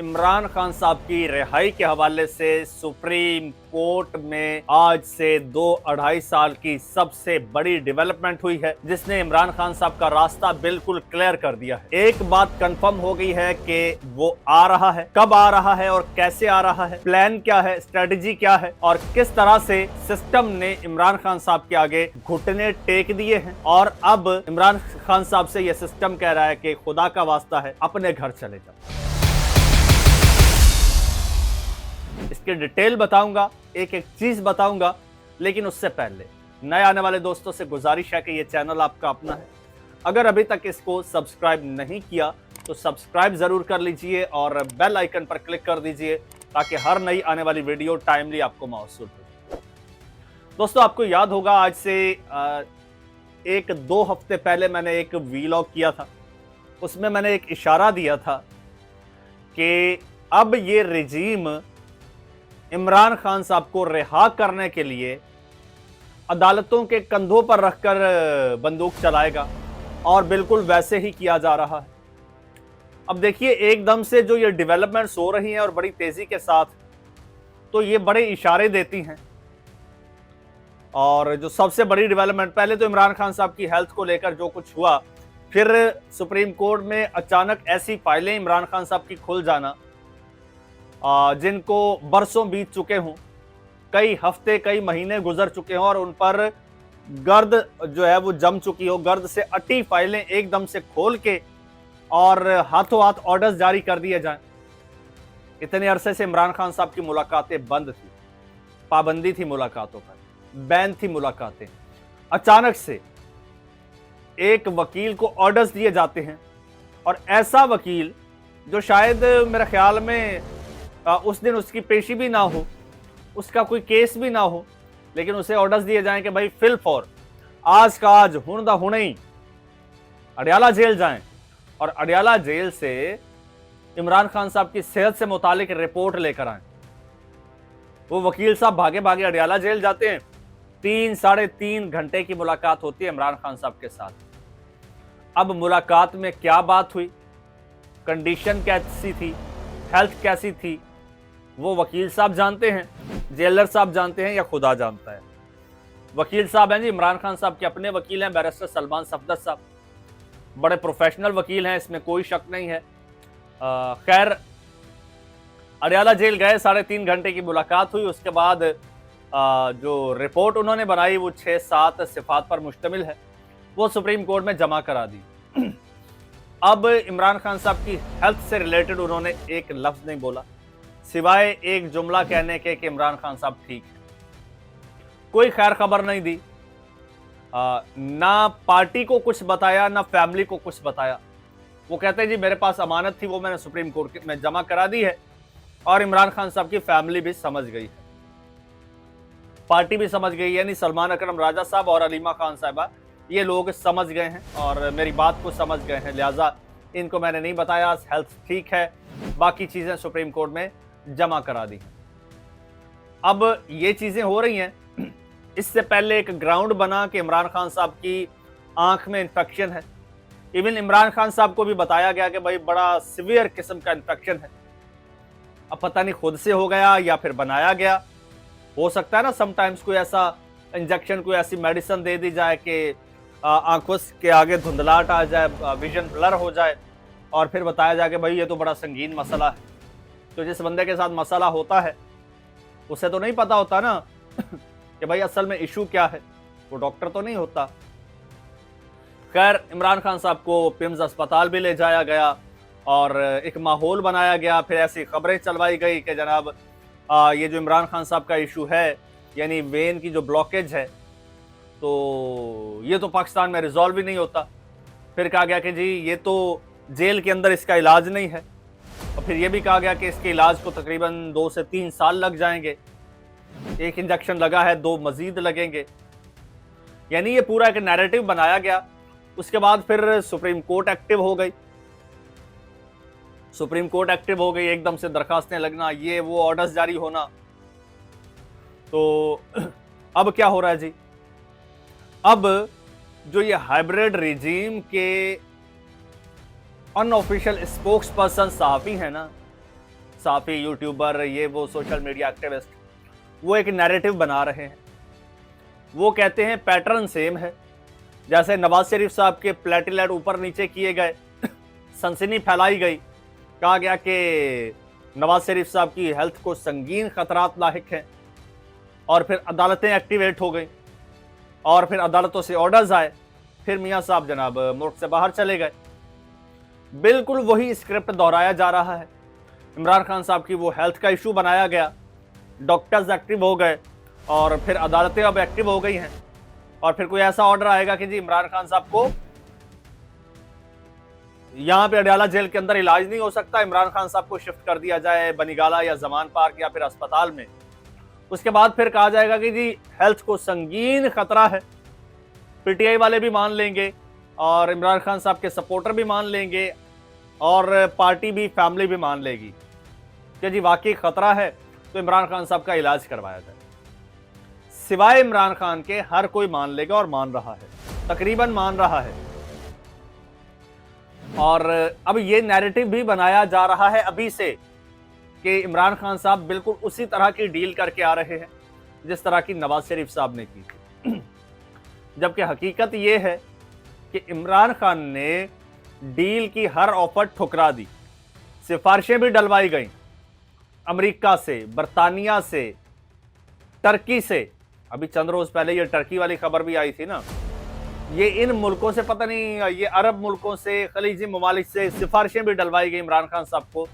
इमरान खान साहब की रिहाई के हवाले से सुप्रीम कोर्ट में आज से 2-2.5 साल की सबसे बड़ी डेवलपमेंट हुई है, जिसने इमरान खान साहब का रास्ता बिल्कुल क्लियर कर दिया है। एक बात कंफर्म हो गई है कि वो आ रहा है, कब आ रहा है और कैसे आ रहा है, प्लान क्या है, स्ट्रेटजी क्या है और किस तरह से सिस्टम ने इमरान खान साहब के आगे घुटने टेक दिए हैं। और अब इमरान खान साहब से यह सिस्टम कह रहा है कि खुदा का वास्ता है, अपने घर चले जाओ। इसके डिटेल बताऊंगा, एक एक चीज बताऊंगा, लेकिन उससे पहले नए आने वाले दोस्तों से गुजारिश है कि यह चैनल आपका अपना है। अगर अभी तक इसको सब्सक्राइब नहीं किया तो सब्सक्राइब जरूर कर लीजिए और बेल आइकन पर क्लिक कर दीजिए ताकि हर नई आने वाली वीडियो टाइमली आपको मौसूल हो। दोस्तों, आपको याद होगा आज से 1-2 हफ्ते पहले मैंने एक वीलॉग किया था। उसमें मैंने एक इशारा दिया था कि अब ये रिजीम इमरान खान साहब को रिहा करने के लिए अदालतों के कंधों पर रखकर बंदूक चलाएगा और बिल्कुल वैसे ही किया जा रहा है। अब देखिए, एकदम से जो ये डेवलपमेंट्स हो रही हैं और बड़ी तेजी के साथ, तो ये बड़े इशारे देती हैं। और जो सबसे बड़ी डेवलपमेंट, पहले तो इमरान खान साहब की हेल्थ को लेकर जो कुछ हुआ, फिर सुप्रीम कोर्ट में अचानक ऐसी फाइलें इमरान खान साहब की खुल जाना जिनको बरसों बीत चुके हों, कई हफ्ते कई महीने गुजर चुके हों और उन पर गर्द जो है वो जम चुकी हो, गर्द से अटी फाइलें एकदम से खोल के और हाथों हाथ ऑर्डर्स जारी कर दिए जाएं। इतने अरसे से इमरान खान साहब की मुलाकातें बंद थी, पाबंदी थी मुलाकातों पर, बैन थी मुलाकातें। अचानक से एक वकील को ऑर्डर्स दिए जाते हैं और ऐसा वकील जो शायद मेरे ख्याल में उस दिन उसकी पेशी भी ना हो, उसका कोई केस भी ना हो, लेकिन उसे ऑर्डर्स दिए जाएं कि भाई फिल फॉर आज का आज, हुण दा हुणे ही अडयाला जेल जाएं और अडयाला जेल से इमरान खान साहब की सेहत से मुतालिक रिपोर्ट लेकर आएं। वो वकील साहब भागे भागे अडयाला जेल जाते हैं। 3-3.5 घंटे की मुलाकात होती है इमरान खान साहब के साथ। अब मुलाकात में क्या बात हुई, कंडीशन कैसी थी, हेल्थ कैसी थी, वो वकील साहब जानते हैं, जेलर साहब जानते हैं या खुदा जानता है। वकील साहब हैं जी, इमरान खान साहब के अपने वकील हैं, बैरिस्टर सलमान सफदर साहब, बड़े प्रोफेशनल वकील हैं, इसमें कोई शक नहीं है। खैर, अडयाला जेल गए, 3.5 घंटे की मुलाकात हुई। उसके बाद जो रिपोर्ट उन्होंने बनाई वो 6-7 सिफात पर मुश्तमिल है, वो सुप्रीम कोर्ट में जमा करा दी। अब इमरान खान साहब की हेल्थ से रिलेटेड उन्होंने एक लफ्ज नहीं बोला, सिवाय एक जुमला कहने के कि इमरान खान साहब ठीक है। कोई खैर खबर नहीं दी, ना पार्टी को कुछ बताया, ना फैमिली को कुछ बताया। वो कहते हैं जी मेरे पास अमानत थी, वो मैंने सुप्रीम कोर्ट में जमा करा दी है और इमरान खान साहब की फैमिली भी समझ गई है, पार्टी भी समझ गई, यानी सलमान अकरम राजा साहब और अलीमा खान साहबा, ये लोग समझ गए हैं और मेरी बात को समझ गए हैं, लिहाजा इनको मैंने नहीं बताया। हेल्थ ठीक है, बाकी चीजें सुप्रीम कोर्ट में जमा करा दी। अब ये चीजें हो रही हैं, इससे पहले एक ग्राउंड बना कि इमरान खान साहब की आंख में इंफेक्शन है। इवन इमरान खान साहब को भी बताया गया कि भाई बड़ा सीवियर किस्म का इंफेक्शन है। अब पता नहीं खुद से हो गया या फिर बनाया गया, हो सकता है ना समटाइम्स कोई ऐसा इंजेक्शन, कोई ऐसी मेडिसिन दे दी जाए कि आंखों के आगे धुंधलाहट आ जाए, विजन ब्लर हो जाए और फिर बताया जाए कि भाई ये तो बड़ा संगीन मसला है। तो जिस बंदे के साथ मसला होता है उसे तो नहीं पता होता ना कि भाई असल में इशू क्या है, वो डॉक्टर तो नहीं होता। खैर, इमरान खान साहब को पिम्स अस्पताल भी ले जाया गया और एक माहौल बनाया गया। फिर ऐसी खबरें चलवाई गई कि जनाब ये जो इमरान खान साहब का इशू है, यानी वेन की जो ब्लॉकेज है, तो ये तो पाकिस्तान में रिजॉल्व ही नहीं होता। फिर कहा गया कि जी ये तो जेल के अंदर इसका इलाज नहीं है, और फिर ये भी कहा गया कि इसके इलाज को तकरीबन 2 से 3 साल लग जाएंगे। एक इंजेक्शन लगा है, 2 मजीद लगेंगे, यानी ये पूरा एक नैरेटिव बनाया गया। उसके बाद फिर सुप्रीम कोर्ट एक्टिव हो गई। सुप्रीम कोर्ट एक्टिव हो गई, एकदम से दरखास्तें लगना, ये वो ऑर्डर्स जारी होना। तो अब क्या हो रहा है जी, अब जो ये हाइब्रिड रिजीम के अनऑफिशियल स्पोक्स पर्सन सहाफी है ना, साफी, यूट्यूबर, ये वो सोशल मीडिया एक्टिविस्ट, वो एक नैरेटिव बना रहे हैं। वो कहते हैं पैटर्न सेम है, जैसे नवाज शरीफ साहब के प्लेटलेट ऊपर नीचे किए गए, सनसनी फैलाई गई, कहा गया कि नवाज शरीफ साहब की हेल्थ को संगीन खतरात लाहिक हैं, और फिर अदालतें एक्टिवेट हो गई, और फिर अदालतों से ऑर्डर्स आए, फिर मियां साहब जनाब मुल्क से बाहर चले गए। बिल्कुल वही स्क्रिप्ट दोहराया जा रहा है। इमरान खान साहब की वो हेल्थ का इशू बनाया गया, डॉक्टर्स एक्टिव हो गए, और फिर अदालतें अब एक्टिव हो गई हैं, और फिर कोई ऐसा ऑर्डर आएगा कि जी इमरान खान साहब को यहां पे अडयाला जेल के अंदर इलाज नहीं हो सकता, इमरान खान साहब को शिफ्ट कर दिया जाए बनीगाला या जमान पार्क या फिर अस्पताल में। उसके बाद फिर कहा जाएगा कि जी हेल्थ को संगीन खतरा है। पीटीआई वाले भी मान लेंगे, और इमरान खान साहब के सपोर्टर भी मान लेंगे, और पार्टी भी, फैमिली भी मान लेगी कि जी वाकई खतरा है, तो इमरान खान साहब का इलाज करवाया जाए। सिवाय इमरान खान के हर कोई मान लेगा, और मान रहा है, तकरीबन मान रहा है। और अब ये नैरेटिव भी बनाया जा रहा है अभी से कि इमरान खान साहब बिल्कुल उसी तरह की डील करके आ रहे हैं जिस तरह की नवाज शरीफ साहब ने की थी। जबकि हकीकत ये है कि इमरान खान ने डील की हर ऑफर ठुकरा दी, सिफारिशें भी डलवाई गईं, अमेरिका से, बरतानिया से, टर्की से। अभी चंद रोज पहले ये टर्की वाली खबर भी आई थी ना, ये इन मुल्कों से, पता नहीं ये अरब मुल्कों से, खलीजी ममालिक से सिफारिशें भी डलवाई गई इमरान खान साहब को,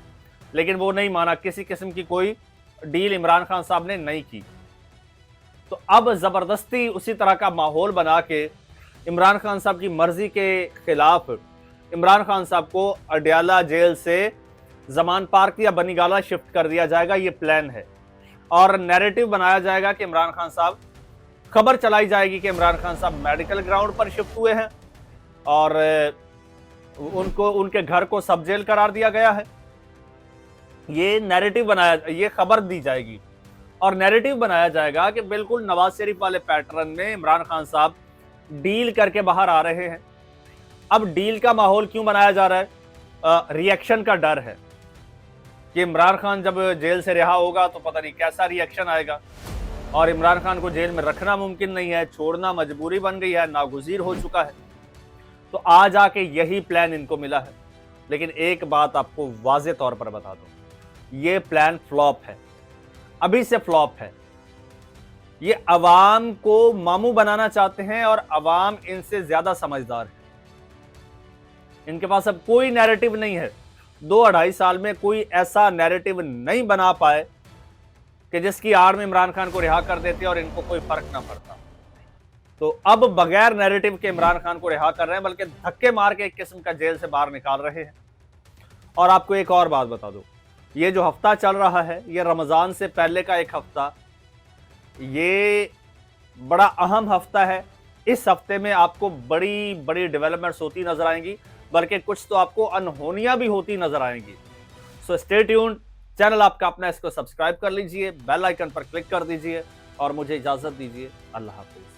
लेकिन वो नहीं माना, किसी किस्म की कोई डील इमरान खान साहब ने नहीं की। तो अब जबरदस्ती उसी तरह का माहौल बना के इमरान खान साहब की मर्जी के खिलाफ इमरान खान साहब को अडयाला जेल से जमान पार्क या बनीगाला शिफ्ट कर दिया जाएगा, ये प्लान है। और नैरेटिव बनाया जाएगा कि इमरान खान साहब, खबर चलाई जाएगी कि इमरान खान साहब मेडिकल ग्राउंड पर शिफ्ट हुए हैं, और उनको, उनके घर को सब जेल करार दिया गया है। ये नैरेटिव बनाया, ये खबर दी जाएगी, और नैरेटिव बनाया जाएगा कि बिल्कुल नवाज शरीफ वाले पैटर्न में इमरान खान साहब डील करके बाहर आ रहे हैं। अब डील का माहौल क्यों बनाया जा रहा है? रिएक्शन का डर है कि इमरान खान जब जेल से रिहा होगा तो पता नहीं कैसा रिएक्शन आएगा, और इमरान खान को जेल में रखना मुमकिन नहीं है, छोड़ना मजबूरी बन गई है, नागुज़ीर हो चुका है। तो आज आके यही प्लान इनको मिला है। लेकिन एक बात आपको वाज़ेह तौर पर बता दूं, ये प्लान फ्लॉप है, अभी से फ्लॉप है। ये अवाम को मामू बनाना चाहते हैं, और अवाम इनसे ज्यादा समझदार है। इनके पास अब कोई नैरेटिव नहीं है। 2-2.5 साल में कोई ऐसा नैरेटिव नहीं बना पाए कि जिसकी आड़ में इमरान खान को रिहा कर देते और इनको कोई फर्क ना पड़ता। तो अब बगैर नैरेटिव के इमरान खान को रिहा कर रहे हैं, बल्कि धक्के मार के एक किस्म का जेल से बाहर निकाल रहे हैं। और आपको एक और बात बता दूं, ये जो हफ्ता चल रहा है, ये रमजान से पहले का एक हफ्ता, ये बड़ा अहम हफ्ता है। इस हफ्ते में आपको बड़ी बड़ी डेवलपमेंट्स होती नजर आएंगी, बल्कि कुछ तो आपको अनहोनियां भी होती नजर आएंगी। सो स्टे ट्यून्ड, चैनल आपका अपना, इसको सब्सक्राइब कर लीजिए, बेल आइकन पर क्लिक कर दीजिए, और मुझे इजाजत दीजिए। अल्लाह हाफिज।